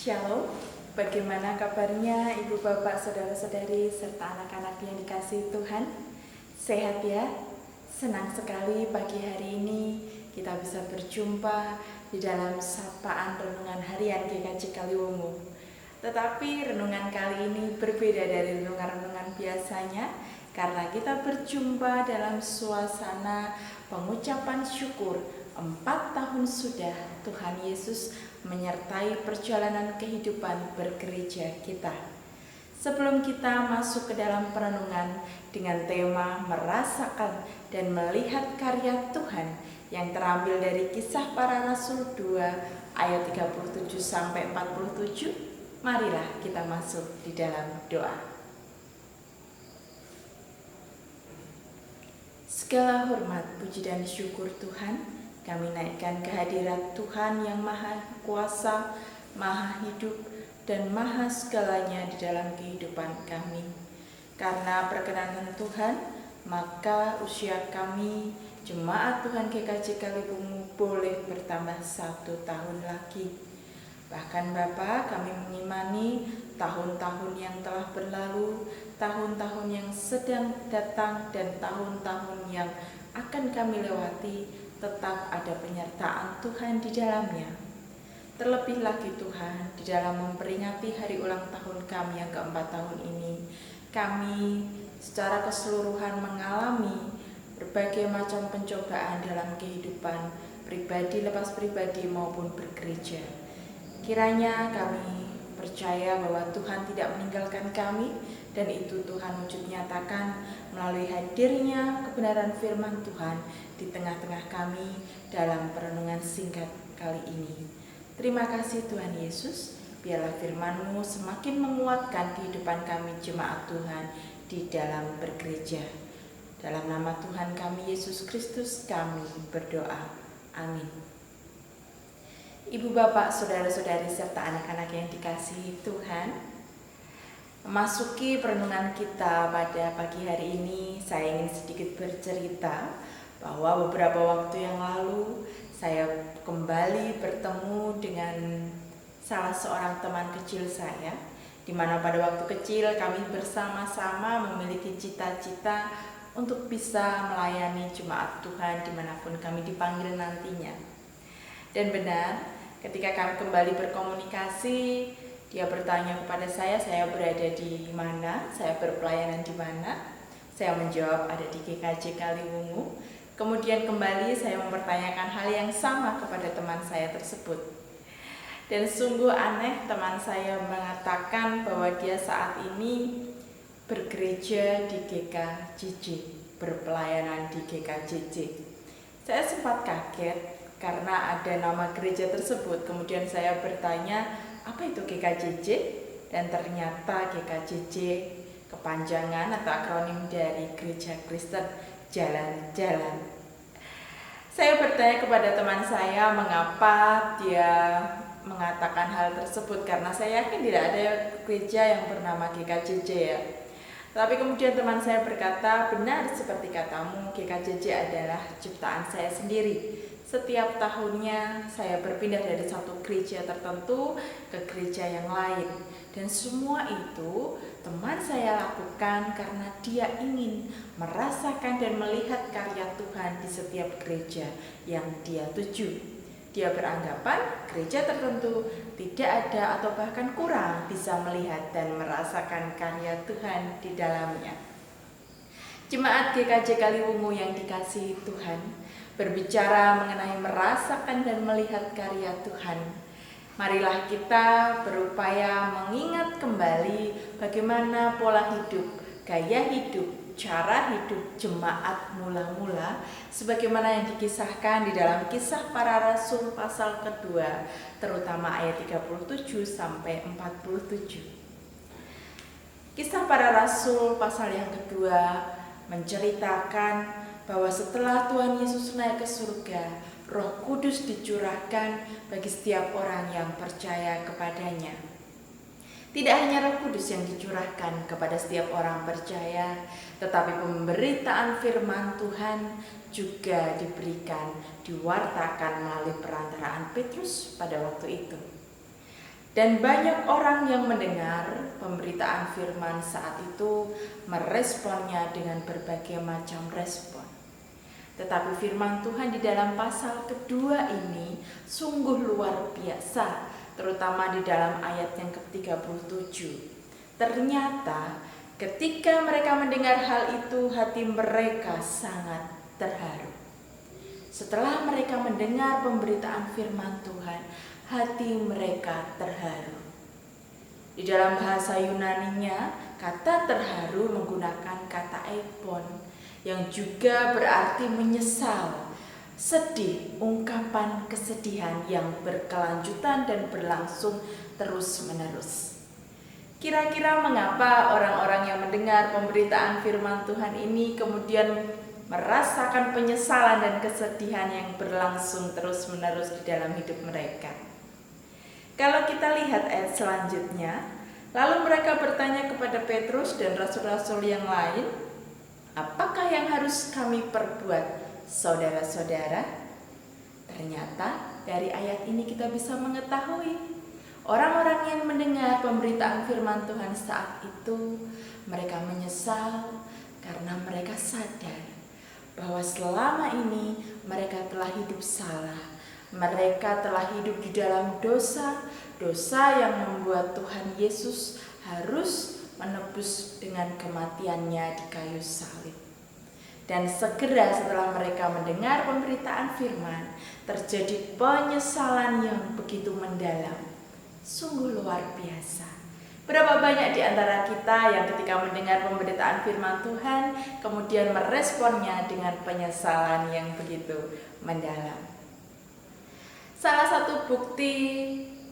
Shalom, bagaimana kabarnya ibu bapak, saudara-saudari, serta anak-anak yang dikasihi Tuhan? Sehat ya? Senang sekali pagi hari ini kita bisa berjumpa di dalam sapaan renungan harian GKJ Kaliwungu. Tetapi renungan kali ini berbeda dari renungan-renungan biasanya karena kita berjumpa dalam suasana pengucapan syukur 4 tahun sudah Tuhan Yesus menyertai perjalanan kehidupan bergereja kita. Sebelum kita masuk ke dalam perenungan dengan tema merasakan dan melihat karya Tuhan yang terambil dari Kisah Para Rasul 2 ayat 37 sampai 47, marilah kita masuk di dalam doa. Segala hormat, puji dan syukur Tuhan kami naikkan kehadirat Tuhan yang Maha Kuasa, Maha Hidup, dan Maha segalanya di dalam kehidupan kami. Karena perkenan Tuhan, maka usia kami, Jemaat Tuhan GKJ Kaliwungu, boleh bertambah 1 tahun lagi. Bahkan Bapa, kami mengimani tahun-tahun yang telah berlalu, tahun-tahun yang sedang datang, dan tahun-tahun yang akan kami lewati, tetap ada penyertaan Tuhan di dalamnya. Terlebih lagi Tuhan, di dalam memperingati hari ulang tahun kami yang ke-4 tahun ini, kami secara keseluruhan mengalami berbagai macam pencobaan dalam kehidupan pribadi, lepas pribadi maupun bergereja. Kiranya kami percaya bahwa Tuhan tidak meninggalkan kami, dan itu Tuhan wujud nyatakan melalui hadirnya kebenaran firman Tuhan di tengah-tengah kami dalam perenungan singkat kali ini. Terima kasih Tuhan Yesus, biarlah firman-Mu semakin menguatkan kehidupan kami jemaat Tuhan di dalam bergereja. Dalam nama Tuhan kami Yesus Kristus kami berdoa. Amin. Ibu bapak, saudara-saudari, serta anak-anak yang dikasihi Tuhan, memasuki perenungan kita pada pagi hari ini, saya ingin sedikit bercerita bahwa beberapa waktu yang lalu saya kembali bertemu dengan salah seorang teman kecil saya, di mana pada waktu kecil kami bersama-sama memiliki cita-cita untuk bisa melayani jemaat Tuhan dimanapun kami dipanggil nantinya. Dan benar, ketika kami kembali berkomunikasi, dia bertanya kepada saya berada di mana, saya berpelayanan di mana. Saya menjawab ada di GKJ Kaliwungu. Kemudian kembali saya mempertanyakan hal yang sama kepada teman saya tersebut. Dan sungguh aneh, teman saya mengatakan bahwa dia saat ini bergereja di GKJJ, berpelayanan di GKJJ. Saya sempat kaget karena ada nama gereja tersebut. Kemudian saya bertanya, apa itu GKJJ? Dan ternyata GKJJ kepanjangan atau akronim dari Gereja Kristen Jalan-Jalan. Saya bertanya kepada teman saya mengapa dia mengatakan hal tersebut, karena saya yakin tidak ada gereja yang bernama GKJJ ya. Tapi kemudian teman saya berkata, benar seperti katamu, GKJJ adalah ciptaan saya sendiri. Setiap tahunnya saya berpindah dari satu gereja tertentu ke gereja yang lain. Dan semua itu teman saya lakukan karena dia ingin merasakan dan melihat karya Tuhan di setiap gereja yang dia tuju. Dia beranggapan gereja tertentu tidak ada atau bahkan kurang bisa melihat dan merasakan karya Tuhan di dalamnya. Jemaat GKJ Kaliwungu yang dikasihi Tuhan, berbicara mengenai merasakan dan melihat karya Tuhan, marilah kita berupaya mengingat kembali bagaimana pola hidup, gaya hidup, cara hidup jemaat mula-mula sebagaimana yang dikisahkan di dalam Kisah Para Rasul pasal kedua, terutama ayat 37 sampai 47. Kisah Para Rasul pasal yang kedua menceritakan bahwa setelah Tuhan Yesus naik ke surga, Roh Kudus dicurahkan bagi setiap orang yang percaya kepadanya. Tidak hanya Roh Kudus yang dicurahkan kepada setiap orang percaya, tetapi pemberitaan firman Tuhan juga diberikan, diwartakan melalui perantaraan Petrus pada waktu itu. Dan banyak orang yang mendengar pemberitaan firman saat itu meresponnya dengan berbagai macam respon. Tetapi firman Tuhan di dalam pasal kedua ini sungguh luar biasa, terutama di dalam ayat yang ke-37. Ternyata ketika mereka mendengar hal itu, hati mereka sangat terharu. Setelah mereka mendengar pemberitaan firman Tuhan, hati mereka terharu. Di dalam bahasa Yunaninya, kata terharu menggunakan kata eipon, yang juga berarti menyesal, sedih, ungkapan kesedihan yang berkelanjutan dan berlangsung terus-menerus. Kira-kira mengapa orang-orang yang mendengar pemberitaan firman Tuhan ini kemudian merasakan penyesalan dan kesedihan yang berlangsung terus-menerus di dalam hidup mereka? Kalau kita lihat ayat selanjutnya, lalu mereka bertanya kepada Petrus dan rasul-rasul yang lain, apakah yang harus kami perbuat, saudara-saudara? Ternyata dari ayat ini kita bisa mengetahui orang-orang yang mendengar pemberitaan firman Tuhan saat itu, mereka menyesal karena mereka sadar bahwa selama ini mereka telah hidup salah. Mereka telah hidup di dalam dosa yang membuat Tuhan Yesus harus menebus dengan kematiannya di kayu salib. Dan segera setelah mereka mendengar pemberitaan firman, terjadi penyesalan yang begitu mendalam. Sungguh luar biasa. Berapa banyak di antara kita yang ketika mendengar pemberitaan firman Tuhan, kemudian meresponnya dengan penyesalan yang begitu mendalam. Salah satu bukti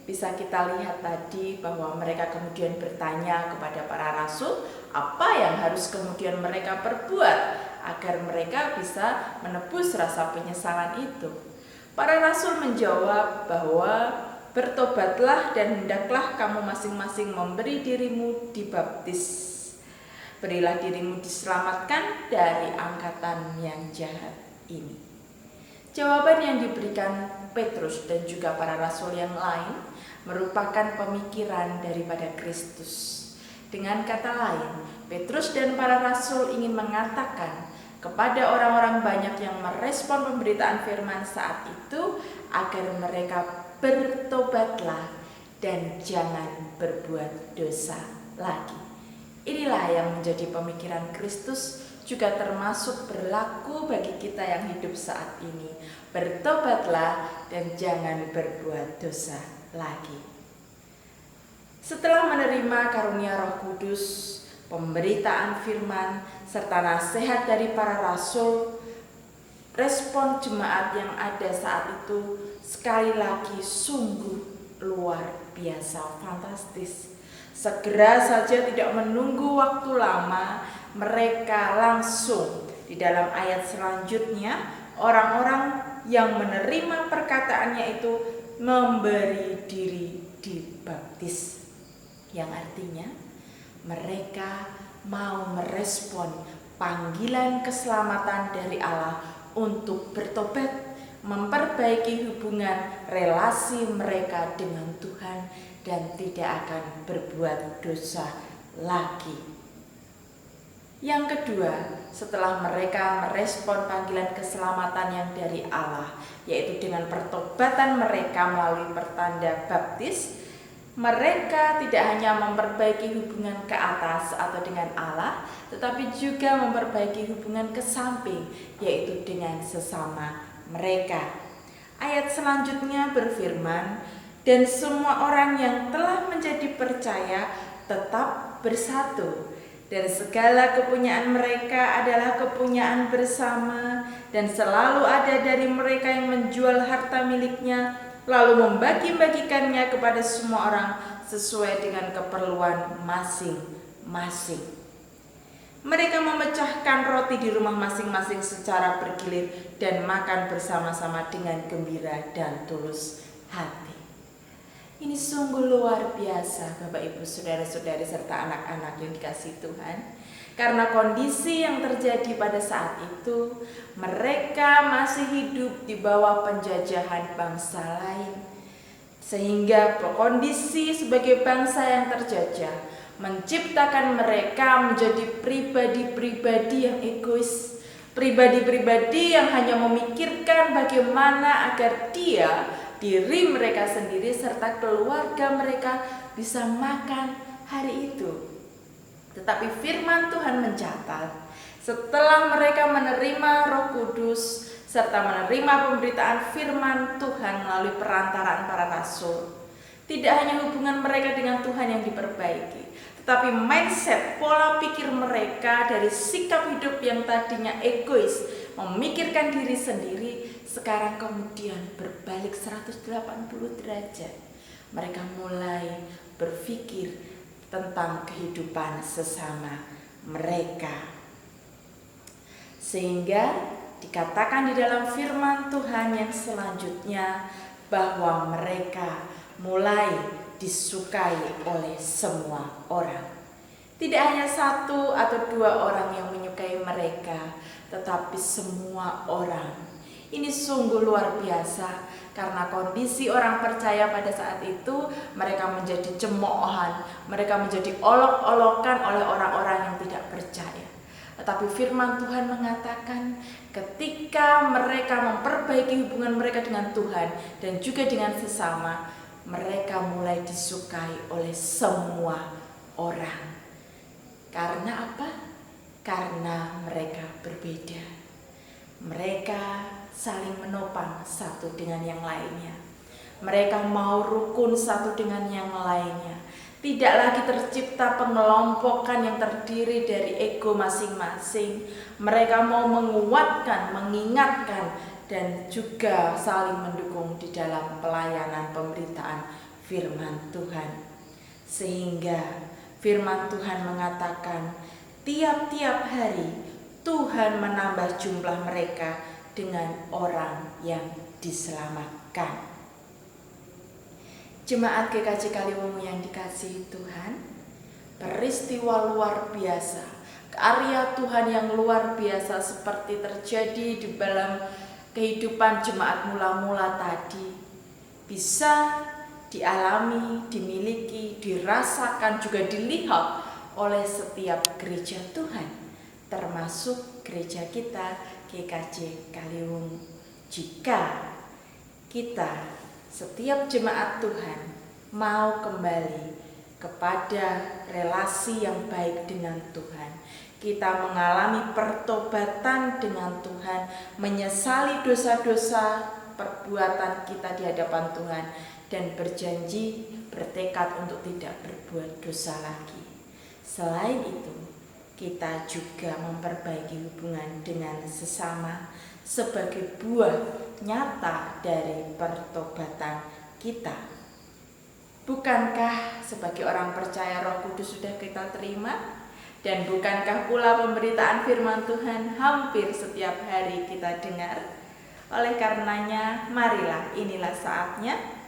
bisa kita lihat tadi bahwa mereka kemudian bertanya kepada para rasul apa yang harus kemudian mereka perbuat agar mereka bisa menebus rasa penyesalan itu. Para rasul menjawab bahwa bertobatlah dan hendaklah kamu masing-masing memberi dirimu dibaptis. Berilah dirimu diselamatkan dari angkatan yang jahat ini. Jawaban yang diberikan Petrus dan juga para rasul yang lain merupakan pemikiran daripada Kristus. Dengan kata lain, Petrus dan para rasul ingin mengatakan kepada orang-orang banyak yang merespon pemberitaan firman saat itu agar mereka bertobatlah dan jangan berbuat dosa lagi. Inilah yang menjadi pemikiran Kristus, juga termasuk berlaku bagi kita yang hidup saat ini. Bertobatlah dan jangan berbuat dosa lagi. Setelah menerima karunia Roh Kudus, pemberitaan firman, serta nasihat dari para rasul, respon jemaat yang ada saat itu sekali lagi sungguh luar biasa, fantastis. Segera saja, tidak menunggu waktu lama, mereka langsung di dalam ayat selanjutnya, orang-orang yang menerima perkataannya itu memberi diri dibaptis, yang artinya mereka mau merespon panggilan keselamatan dari Allah untuk bertobat, memperbaiki hubungan relasi mereka dengan Tuhan dan tidak akan berbuat dosa lagi. Yang kedua, setelah mereka merespon panggilan keselamatan yang dari Allah, yaitu dengan pertobatan mereka melalui pertanda baptis, mereka tidak hanya memperbaiki hubungan ke atas atau dengan Allah, tetapi juga memperbaiki hubungan ke samping, yaitu dengan sesama mereka. Ayat selanjutnya berfirman, dan semua orang yang telah menjadi percaya tetap bersatu, dan segala kepunyaan mereka adalah kepunyaan bersama, dan selalu ada dari mereka yang menjual harta miliknya, lalu membagi-bagikannya kepada semua orang sesuai dengan keperluan masing-masing. Mereka memecahkan roti di rumah masing-masing secara bergilir dan makan bersama-sama dengan gembira dan tulus hati. Ini sungguh luar biasa, Bapak Ibu, saudara-saudari serta anak-anak yang dikasihi Tuhan. Karena kondisi yang terjadi pada saat itu, mereka masih hidup di bawah penjajahan bangsa lain. Sehingga kondisi sebagai bangsa yang terjajah menciptakan mereka menjadi pribadi-pribadi yang egois, pribadi-pribadi yang hanya memikirkan bagaimana agar diri mereka sendiri serta keluarga mereka bisa makan hari itu. Tetapi firman Tuhan mencatat, setelah mereka menerima Roh Kudus serta menerima pemberitaan firman Tuhan melalui perantaraan para rasul, tidak hanya hubungan mereka dengan Tuhan yang diperbaiki, tetapi mindset, pola pikir mereka dari sikap hidup yang tadinya egois, memikirkan diri sendiri, sekarang kemudian berbalik 180 derajat. Mereka mulai berpikir tentang kehidupan sesama mereka. Sehingga dikatakan di dalam firman Tuhan yang selanjutnya bahwa mereka mulai disukai oleh semua orang. Tidak hanya satu atau dua orang yang menyukai mereka, tetapi semua orang. Ini sungguh luar biasa, karena kondisi orang percaya pada saat itu, mereka menjadi cemoohan, mereka menjadi olok-olokan oleh orang-orang yang tidak percaya. Tetapi firman Tuhan mengatakan ketika mereka memperbaiki hubungan mereka dengan Tuhan dan juga dengan sesama, mereka mulai disukai oleh semua orang. Karena apa? Karena mereka berbeda. Mereka saling menopang satu dengan yang lainnya. Mereka mau rukun satu dengan yang lainnya. Tidak lagi tercipta pengelompokan yang terdiri dari ego masing-masing. Mereka mau menguatkan, mengingatkan, dan juga saling mendukung di dalam pelayanan pemberitaan firman Tuhan. Sehingga firman Tuhan mengatakan tiap-tiap hari Tuhan menambah jumlah mereka dengan orang yang diselamatkan. Jemaat GKJ Kaliwungu yang dikasihi Tuhan, peristiwa luar biasa, karya Tuhan yang luar biasa seperti terjadi di dalam kehidupan jemaat mula-mula tadi bisa dialami, dimiliki, dirasakan, juga dilihat oleh setiap gereja Tuhan, termasuk gereja kita GKJ Kaliwungu. Jika kita setiap jemaat Tuhan mau kembali kepada relasi yang baik dengan Tuhan, kita mengalami pertobatan dengan Tuhan, menyesali dosa-dosa perbuatan kita di hadapan Tuhan, dan berjanji, bertekad untuk tidak berbuat dosa lagi. Selain itu, kita juga memperbaiki hubungan dengan sesama sebagai buah nyata dari pertobatan kita. Bukankah sebagai orang percaya Roh Kudus sudah kita terima? Dan bukankah pula pemberitaan firman Tuhan hampir setiap hari kita dengar? Oleh karenanya, marilah inilah saatnya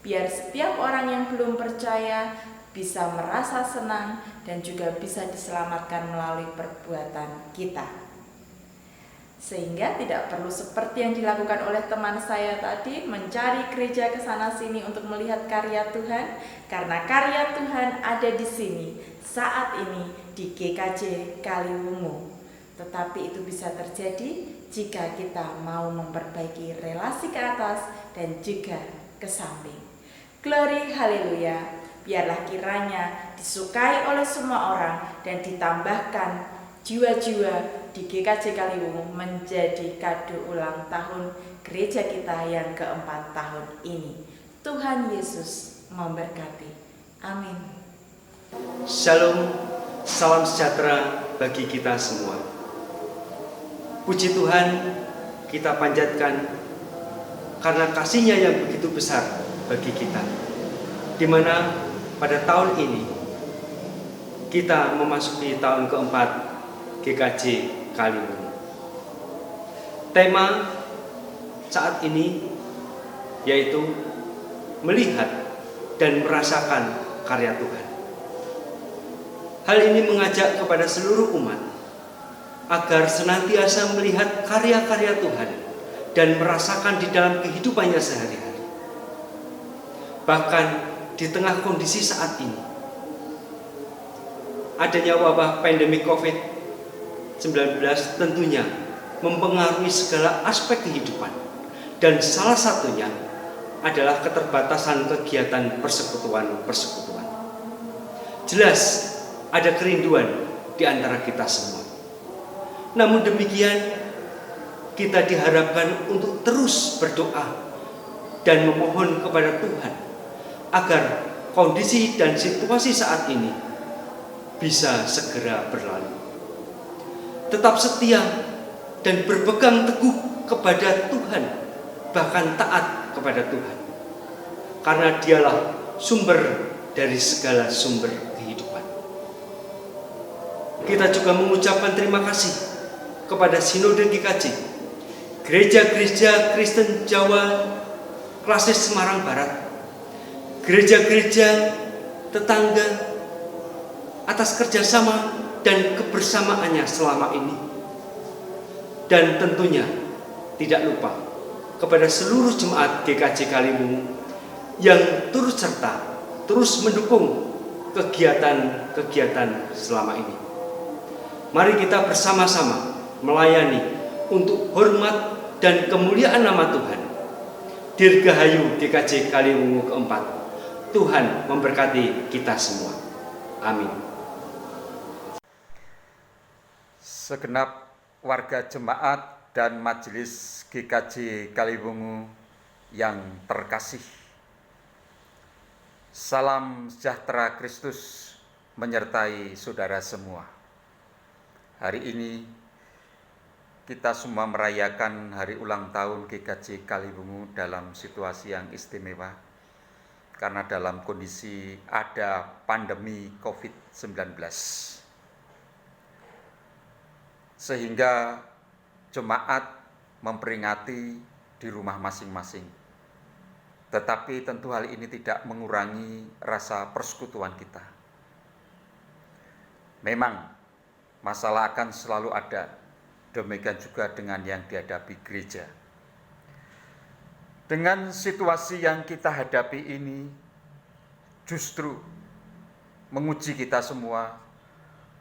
biar setiap orang yang belum percaya bisa merasa senang dan juga bisa diselamatkan melalui perbuatan kita. Sehingga tidak perlu seperti yang dilakukan oleh teman saya tadi, mencari gereja ke sana sini untuk melihat karya Tuhan, karena karya Tuhan ada di sini saat ini di GKJ Kaliwungu. Tetapi itu bisa terjadi jika kita mau memperbaiki relasi ke atas dan juga ke samping. Glory haleluya. Biarlah kiranya disukai oleh semua orang dan ditambahkan jiwa-jiwa di GKJ Kaliwungu menjadi kado ulang tahun gereja kita yang keempat tahun ini. Tuhan Yesus memberkati. Amin. Shalom, salam sejahtera bagi kita semua. Puji Tuhan, kita panjatkan karena kasih-Nya yang begitu besar bagi kita, di mana pada tahun ini kita memasuki tahun keempat GKJ Kaliwungu. Tema saat ini yaitu melihat dan merasakan karya Tuhan. Hal ini mengajak kepada seluruh umat agar senantiasa melihat karya-karya Tuhan dan merasakan di dalam kehidupannya sehari-hari. Bahkan di tengah kondisi saat ini, adanya wabah pandemi COVID-19 tentunya mempengaruhi segala aspek kehidupan, dan salah satunya adalah keterbatasan kegiatan persekutuan. Jelas ada kerinduan di antara kita semua. Namun demikian, kita diharapkan untuk terus berdoa dan memohon kepada Tuhan agar kondisi dan situasi saat ini bisa segera berlalu. Tetap setia dan berpegang teguh kepada Tuhan, bahkan taat kepada Tuhan, karena Dialah sumber dari segala sumber kehidupan. Kita juga mengucapkan terima kasih kepada Sinode GKJ, Gereja-gereja Kristen Jawa Klasis Semarang Barat, gereja-gereja tetangga atas kerjasama dan kebersamaannya selama ini. Dan tentunya tidak lupa kepada seluruh jemaat GKJ Kaliwungu yang turut serta, terus mendukung kegiatan-kegiatan selama ini. Mari kita bersama-sama melayani untuk hormat dan kemuliaan nama Tuhan. Dirgahayu GKJ Kaliwungu keempat. Tuhan memberkati kita semua. Amin. Segenap warga jemaat dan majelis GKJ Kaliwungu yang terkasih, salam sejahtera Kristus menyertai saudara semua. Hari ini kita semua merayakan hari ulang tahun GKJ Kaliwungu dalam situasi yang istimewa, karena dalam kondisi ada pandemi COVID-19. Sehingga jemaat memperingati di rumah masing-masing. Tetapi tentu hal ini tidak mengurangi rasa persekutuan kita. Memang masalah akan selalu ada, demikian juga dengan yang dihadapi gereja. Dengan situasi yang kita hadapi ini justru menguji kita semua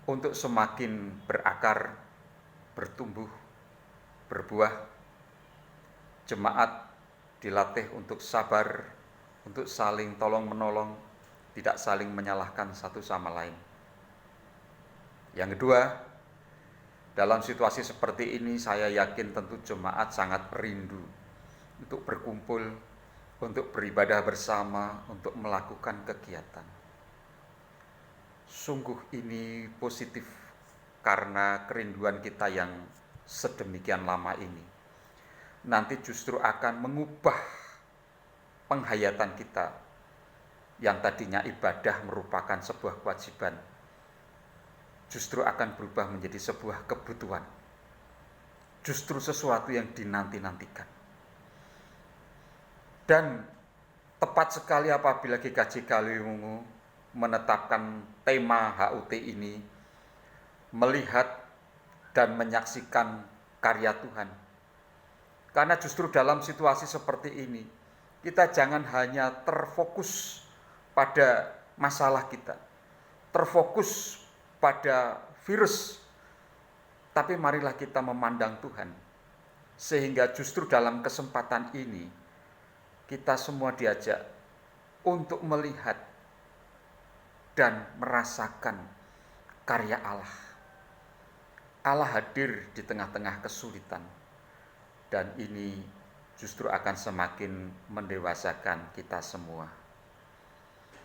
untuk semakin berakar, bertumbuh, berbuah. Jemaat dilatih untuk sabar, untuk saling tolong-menolong, tidak saling menyalahkan satu sama lain. Yang kedua, dalam situasi seperti ini saya yakin tentu jemaat sangat rindu untuk berkumpul, untuk beribadah bersama, untuk melakukan kegiatan. Sungguh ini positif, karena kerinduan kita yang sedemikian lama ini nanti justru akan mengubah penghayatan kita yang tadinya ibadah merupakan sebuah kewajiban, justru akan berubah menjadi sebuah kebutuhan, justru sesuatu yang dinanti-nantikan. Dan tepat sekali apabila GKJ Kaliwungu menetapkan tema HUT ini, melihat dan menyaksikan karya Tuhan. Karena justru dalam situasi seperti ini, kita jangan hanya terfokus pada masalah kita, terfokus pada virus, tapi marilah kita memandang Tuhan. Sehingga justru dalam kesempatan ini, kita semua diajak untuk melihat dan merasakan karya Allah. Allah hadir di tengah-tengah kesulitan, dan ini justru akan semakin mendewasakan kita semua.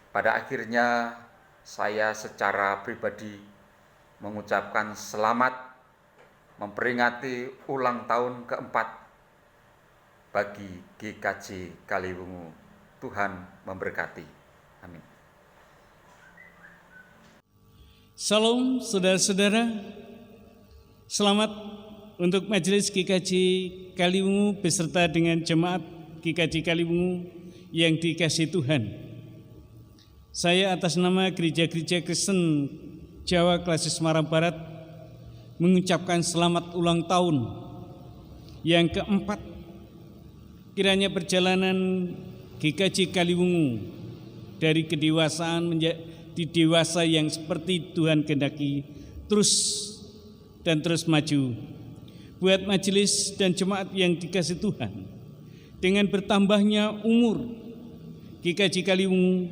Pada akhirnya saya secara pribadi mengucapkan selamat memperingati ulang tahun keempat bagi GKJ Kaliwungu. Tuhan memberkati. Amin. Salam saudara-saudara. Selamat untuk Majelis GKJ Kaliwungu beserta dengan jemaat GKJ Kaliwungu yang dikasihi Tuhan. Saya atas nama Gereja-gereja Kristen Jawa Klasis Semarang Barat mengucapkan selamat ulang tahun yang keempat. Kiranya perjalanan GKJ Kaliwungu dari kedewasaan menjadi dewasa yang seperti Tuhan kehendaki, terus maju. Buat majelis dan jemaat yang dikasihi Tuhan, dengan bertambahnya umur GKJ Kaliwungu,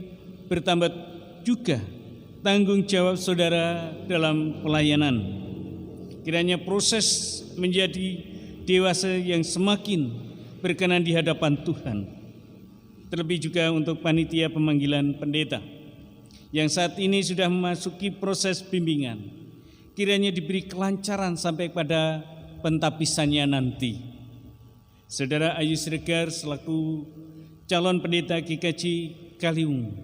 bertambah juga tanggung jawab saudara dalam pelayanan. Kiranya proses menjadi dewasa yang semakin berkenan di hadapan Tuhan. Terlebih juga untuk panitia pemanggilan pendeta yang saat ini sudah memasuki proses bimbingan. Kiranya diberi kelancaran sampai pada pentapisannya nanti. Saudara Ayu Siregar selaku calon pendeta GKJ Kaliwungu,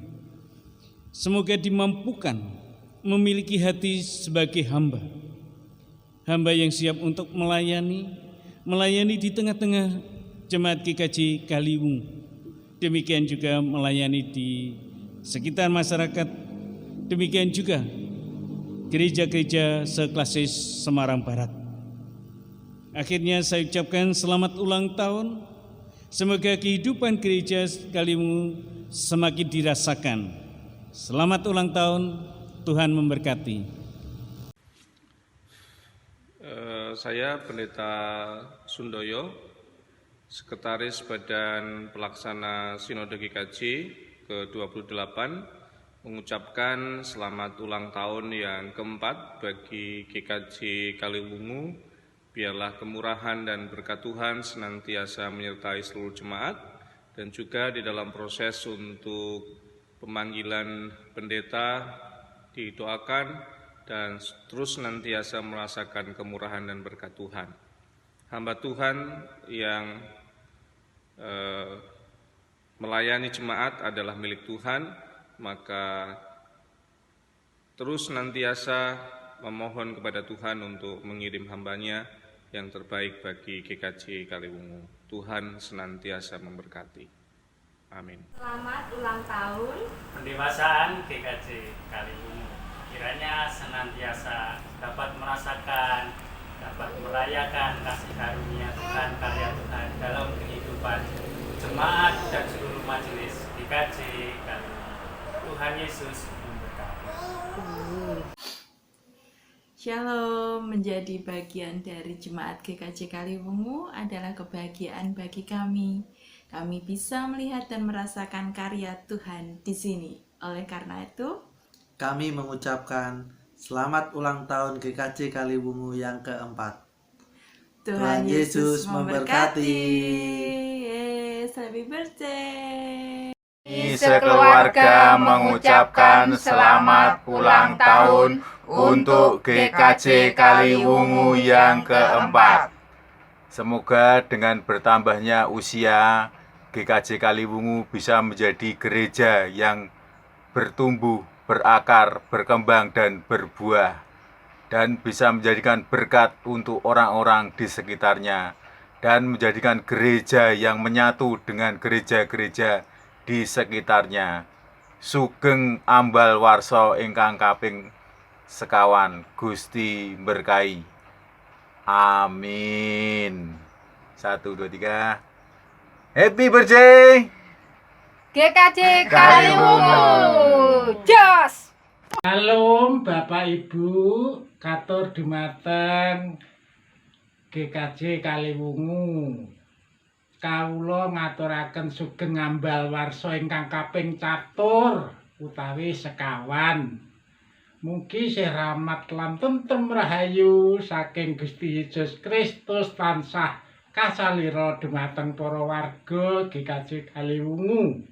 semoga dimampukan memiliki hati sebagai hamba yang siap untuk melayani di tengah-tengah jemaat GKJ Kaliwungu. Demikian juga melayani di sekitar masyarakat, demikian juga gereja-gereja seklasis Semarang Barat. Akhirnya saya ucapkan selamat ulang tahun. Semoga kehidupan gereja Kaliwungu semakin dirasakan. Selamat ulang tahun, Tuhan memberkati. Saya Pendeta Sundoyo, Sekretaris Badan Pelaksana Sinode GKJ ke-28, mengucapkan selamat ulang tahun yang keempat bagi GKJ Kaliwungu. Biarlah kemurahan dan berkat Tuhan senantiasa menyertai seluruh jemaat, dan juga di dalam proses untuk pemanggilan pendeta didoakan dan terus senantiasa merasakan kemurahan dan berkat Tuhan. Hamba Tuhan yang melayani jemaat adalah milik Tuhan, maka terus senantiasa memohon kepada Tuhan untuk mengirim hambanya yang terbaik bagi GKJ Kaliwungu. Tuhan senantiasa memberkati. Amin. Selamat ulang tahun pendewasaan GKJ Kaliwungu. Kiranya senantiasa dapat merasakan, dapat merayakan kasih karunia Tuhan, karya Tuhan dalam kehidupan jemaat dan seluruh majelis GKJ Kaliwungu. Tuhan Yesus memberkati. Shalom, menjadi bagian dari jemaat GKJ Kaliwungu adalah kebahagiaan bagi kami. Kami bisa melihat dan merasakan karya Tuhan di sini. Oleh karena itu, kami mengucapkan selamat ulang tahun GKJ Kaliwungu yang keempat. Tuhan Yesus memberkati. Yes, happy birthday. Sekeluarga mengucapkan selamat ulang tahun untuk GKJ Kaliwungu yang keempat. Semoga dengan bertambahnya usia, GKJ Kaliwungu bisa menjadi gereja yang bertumbuh, berakar, berkembang, dan berbuah, dan bisa menjadikan berkat untuk orang-orang di sekitarnya, dan menjadikan gereja yang menyatu dengan gereja-gereja di sekitarnya. Sugeng ambal warso ingkang kaping sekawan, Gusti berkahi. Amin. 1, 2, 3. Happy birthday GKJ Kaliwungu. Jos. Shalom Bapak Ibu, katur dumateng GKJ Kaliwungu. Kawula ngaturaken sugeng ambal warsa ingkang kaping 4 utawi sekawan. Mugi sih rahmat lan tentrem rahayu saking Gusti Yesus Kristus tansah kasalira dumateng para warga GKJ Kaliwungu.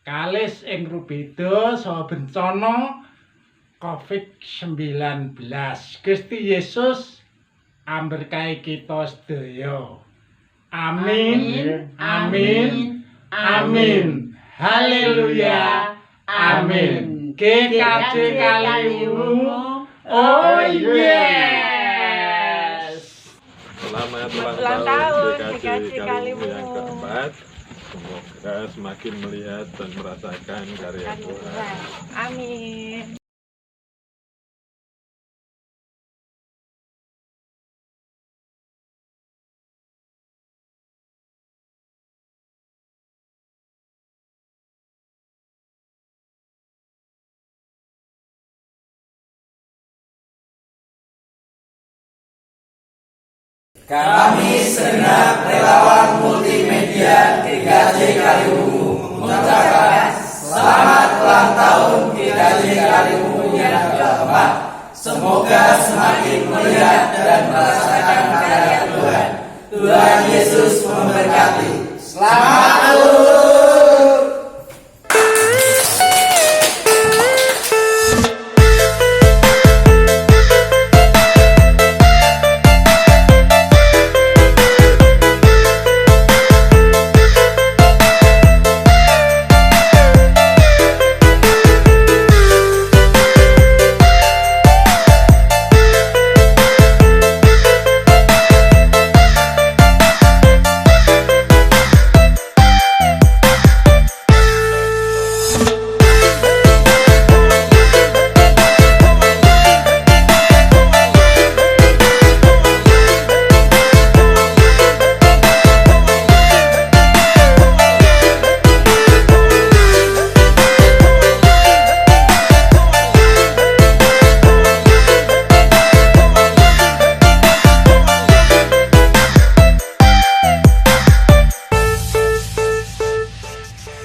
Kalis ing rubeda saha bencana COVID-19. Gusti Yesus amberkahi kita sedaya. Amin, amin, amin. Haleluya, amin. GKJ Kaliwungu, oh yes. Selamat ulang tahun GKJ Kaliwungu yang keempat. Semoga semakin melihat dan merasakan karya Tuhan. Amin. Kami segenap relawan multimedia GKJ Kaliwungu